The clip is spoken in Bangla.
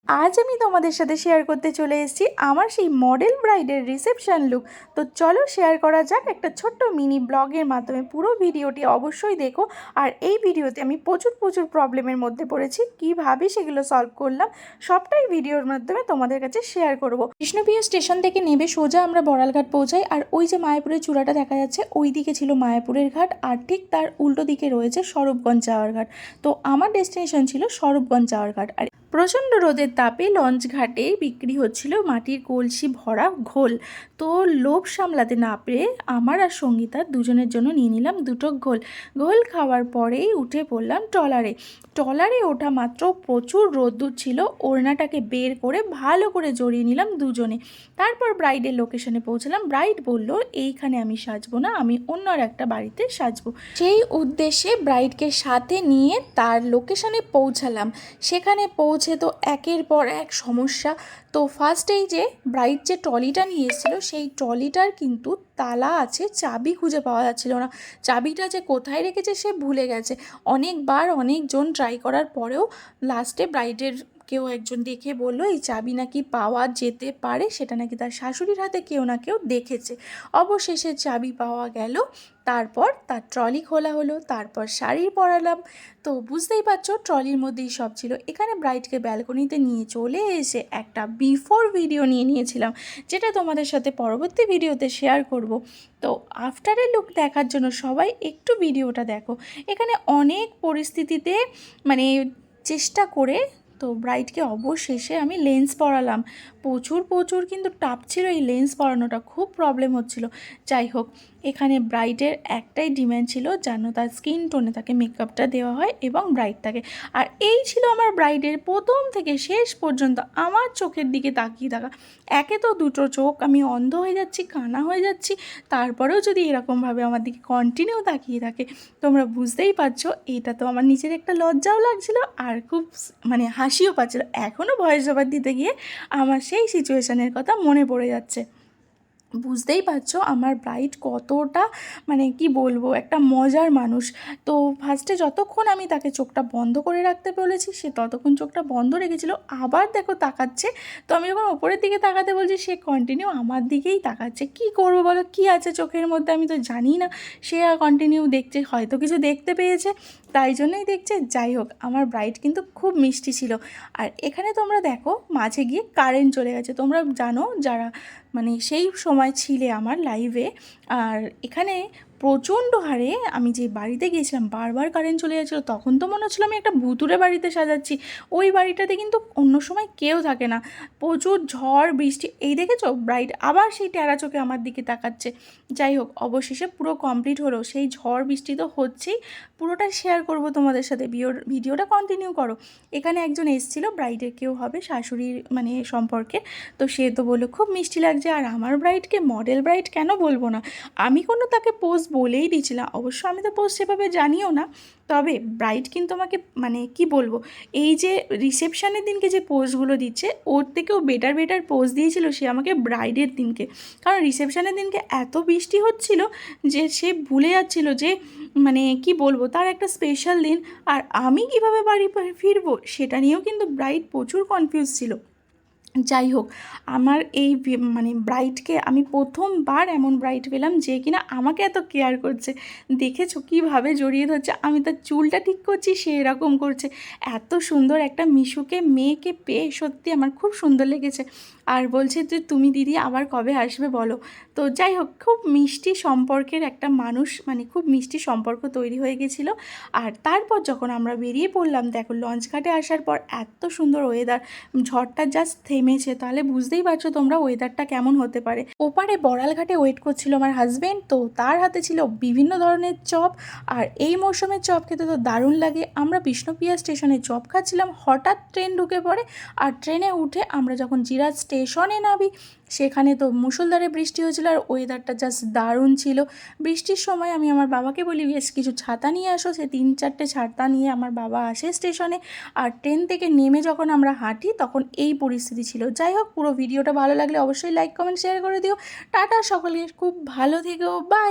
আজ আমি তোমাদের সাথে শেয়ার করতে চলে এসেছি আমার সেই মডেল ব্রাইডের রিসেপশন লুক। তো চলো শেয়ার করা যাক একটা ছোট্ট মিনি ব্লগের মাধ্যমে। পুরো ভিডিওটি অবশ্যই দেখো। আর এই ভিডিওতে আমি প্রচুর প্রবলেমের মধ্যে পড়েছি, কীভাবে সেগুলো সলভ করলাম সবটাই ভিডিওর মাধ্যমে তোমাদের কাছে শেয়ার করব। কৃষ্ণপ্রিয়া স্টেশন থেকে নেবে সোজা আমরা বড়ালঘাট পৌঁছাই। আর ওই যে মায়াপুরের চূড়াটা দেখা যাচ্ছে, ওই দিকে ছিল মায়াপুরের ঘাট, আর ঠিক তার উল্টো দিকে রয়েছে স্বরূপগঞ্জ যাওয়ার ঘাট। তো আমার ডেস্টিনেশন ছিল স্বরূপগঞ্জ যাওয়ার ঘাট। আর প্রচণ্ড রোদের তাপে লঞ্চ ঘাটে বিক্রি হচ্ছিল মাটির কলসি ভরা ঘোল। তো লোভ সামলাতে না পেরে আমার আর সঙ্গীতার দুজনের জন্য নিয়ে নিলাম দুটো ঘোল। ঘোল খাওয়ার পরেই উঠে পড়লাম ট্রলারে। ট্রলারে ওঠা মাত্র প্রচুর রোদ্দুর ছিল, ওড়নাটাকে বের করে ভালো করে জড়িয়ে নিলাম দুজনে। তারপর ব্রাইডের লোকেশনে পৌঁছলাম। ব্রাইড বলল এইখানে আমি সাজবো না, আমি অন্য আর একটা বাড়িতে সাজবো। সেই উদ্দেশ্যে ব্রাইডকে সাথে নিয়ে তার লোকেশনে পৌঁছালাম। সেখানে পৌঁছে তো একের পর এক সমস্যা। তো ফার্স্টেই যে ব্রাইড যে ট্রলিটা নিয়ে এসেছিল, সেই ট্রলিটার কিন্তু তালা আছে, চাবি খুঁজে পাওয়া যাচ্ছিল না। চাবিটা যে কোথায় রেখেছে সে ভুলে গেছে। অনেকবার অনেকজন ট্রাই করার পরেও লাস্টে ব্রাইডের কেউ একজন দেখে বললো এই চাবি নাকি পাওয়া যেতে পারে, সেটা নাকি তার শাশুড়ির হাতে কেউ না কেউ দেখেছে। অবশেষে চাবি পাওয়া গেল। তারপর তার ট্রলি খোলা হলো, তারপর শাড়ি পরালাম। তো বুঝতেই পারছো ট্রলির মধ্যেই সব ছিল। এখানে ব্রাইডকে ব্যালকনিতে নিয়ে চলে এসে একটা বিফোর ভিডিও নিয়ে নিয়েছিলাম, যেটা তোমাদের সাথে পরবর্তী ভিডিওতে শেয়ার করব। তো আফটারের লুক দেখার জন্য সবাই একটু ভিডিওটা দেখো। এখানে অনেক পরিস্থিতিতে মানে চেষ্টা করে তো ব্রাইডকে অবশেষে আমি লেন্স পরালাম। প্রচুর কিন্তু টাফ ছিল এই লেন্স পরানোটা, খুব প্রবলেম হচ্ছিল। যাই হোক, এখানে ব্রাইডের একটাই ডিম্যান্ড ছিল যেন তার স্কিন টোনে তাকে মেকআপটা দেওয়া হয় এবং ব্রাইট থাকে। আর এই ছিল আমার ব্রাইডের প্রথম থেকে শেষ পর্যন্ত আমার চোখের দিকে তাকিয়ে থাকা। একে তো দুটো চোখ আমি অন্ধ হয়ে যাচ্ছি, কানা হয়ে যাচ্ছি, তারপরেও যদি এরকমভাবে আমার দিকে কন্টিনিউ তাকিয়ে থাকে, তোমরা বুঝতেই পারছো এটা তো আমার নিজের একটা লজ্জাও লাগছিলো আর খুব মানে হাসিও পাচ্ছিলো। এখনও ভয়েস ওভার দিতে গিয়ে আমার সেই সিচুয়েশানের কথা মনে পড়ে যাচ্ছে। বুঝতেই পারছো আমার ব্রাইড কতটা মানে কি বলবো একটা মজার মানুষ। তো ফার্স্টে যতক্ষণ আমি তাকে চোখটা বন্ধ করে রাখতে বলেছি সে ততক্ষণ চোখটা বন্ধ রেখেছিল, আবার দেখো তাকাচ্ছে। তো আমি যখন ওপরের দিকে তাকাতে বলছি সে কন্টিনিউ আমার দিকেই তাকাচ্ছে। কি করবো বলো, কি আছে চোখের মধ্যে আমি তো জানি না। সে আর কন্টিনিউ দেখছে, হয়তো কিছু দেখতে পেয়েছে তাই জন্যই দেখছে। যাই হোক, আমার ব্রাইড কিন্তু খুব মিষ্টি ছিল। আর এখানে তোমরা দেখো মাঝে গিয়ে কারেন্ট চলে গেছে। তোমরা জানো যারা মানে সেই সময় ছিলে আমার লাইভে। আর এখানে প্রচণ্ড হারে আমি যে বাড়িতে গিয়েছিলাম বারবার কারেন্ট চলে যাচ্ছিলো। তখন তো মনে হচ্ছিলো আমি একটা ভুতুরে বাড়িতে সাজাচ্ছি। ওই বাড়িটাতে কিন্তু অন্য সময় কেউ থাকে না, প্রচুর ঝড় বৃষ্টি। এই দেখেছো ব্রাইড আবার সেই টেরা চোখে আমার দিকে তাকাচ্ছে। যাই হোক, অবশেষে পুরো কমপ্লিট হলো। সেই ঝড় বৃষ্টি তো হচ্ছেই, পুরোটা শেয়ার করব তোমাদের সাথে। ভিডিওটা কন্টিনিউ করো। এখানে একজন এসেছিলো ব্রাইডের কেউ হবে শাশুড়ির মানে সম্পর্কে। তো সে তো বললো খুব মিষ্টি লাগছে। আর আমার ব্রাইডকে মডেল ব্রাইড কেন বলবো না, আমি কোনো তাকে পোজ বলেই দিয়েছিলাম। অবশ্য আমি তো পোজ সেভাবে জানিও না, তবে ব্রাইড কিন্তু আমাকে মানে কি বলবো এই যে রিসেপশানের দিনকে যে পোজগুলো দিচ্ছে ওর থেকেও বেটার পোজ দিয়েছিল সে আমাকে ব্রাইডের দিনকে। কারণ রিসেপশানের দিনকে এত বৃষ্টি হচ্ছিল যে সে ভুলে যাচ্ছিলো যে মানে কি বলবো তার একটা স্পেশাল দিন, আর আমি কিভাবে বাড়ি ফিরবো সেটা নিয়েও কিন্তু ব্রাইড প্রচুর কনফিউজ ছিল। যাই হোক, আমার এই মানে ব্রাইডকে আমি প্রথমবার এমন ব্রাইড পেলাম যে কিনা আমাকে এত কেয়ার করছে। দেখেছো কীভাবে জড়িয়ে ধরছে, আমি তার চুলটা ঠিক করছি সে এরকম করছে। এত সুন্দর একটা মিশুকে মেয়েকে পেয়ে সত্যি আমার খুব সুন্দর লেগেছে। আর বলছে যে তুমি দিদি আবার কবে আসবে বলো। তো যাই হোক, খুব মিষ্টি সম্পর্কের একটা মানুষ, মানে খুব মিষ্টি সম্পর্ক তৈরি হয়ে গেছিলো। আর তারপর যখন আমরা বেরিয়ে পড়লাম, দেখো লঞ্চ ঘাটে আসার পর এত সুন্দর ওয়েদার, ঝড়টা জাস্ট থেমেছে, তাহলে বুঝতেই পারছো তোমরা ওয়েদারটা কেমন হতে পারে। ওপারে বড়ালঘাটে ওয়েট করছিল আমার হাজব্যান্ড, তো তার হাতে ছিল বিভিন্ন ধরনের চপ। আর এই মরশুমের চপ খেতে তো দারুণ লাগে। আমরা বিষ্ণুপ্রিয়া স্টেশনে চপ খাচ্ছিলাম, হঠাৎ ট্রেন ঢুকে পড়ে। আর ট্রেনে উঠে আমরা যখন জিরাট স্টেশনে নামি সেখানে তো মুষলধারে বৃষ্টি হয়েছিল আর ওয়েদারটা জাস্ট দারুণ ছিল। বৃষ্টির সময় আমি আমার বাবাকে বলি বেশ কিছু ছাতা নিয়ে আসো, সে 3-4টে ছাতা নিয়ে আমার বাবা আসে স্টেশনে। আর ট্রেন থেকে নেমে যখন আমরা হাঁটি তখন এই পরিস্থিতি ছিল। যাই হোক, পুরো ভিডিওটা ভালো লাগলে অবশ্যই লাইক কমেন্ট শেয়ার করে দিও। টাটা সকলকে, খুব ভালো থেকো, বাই।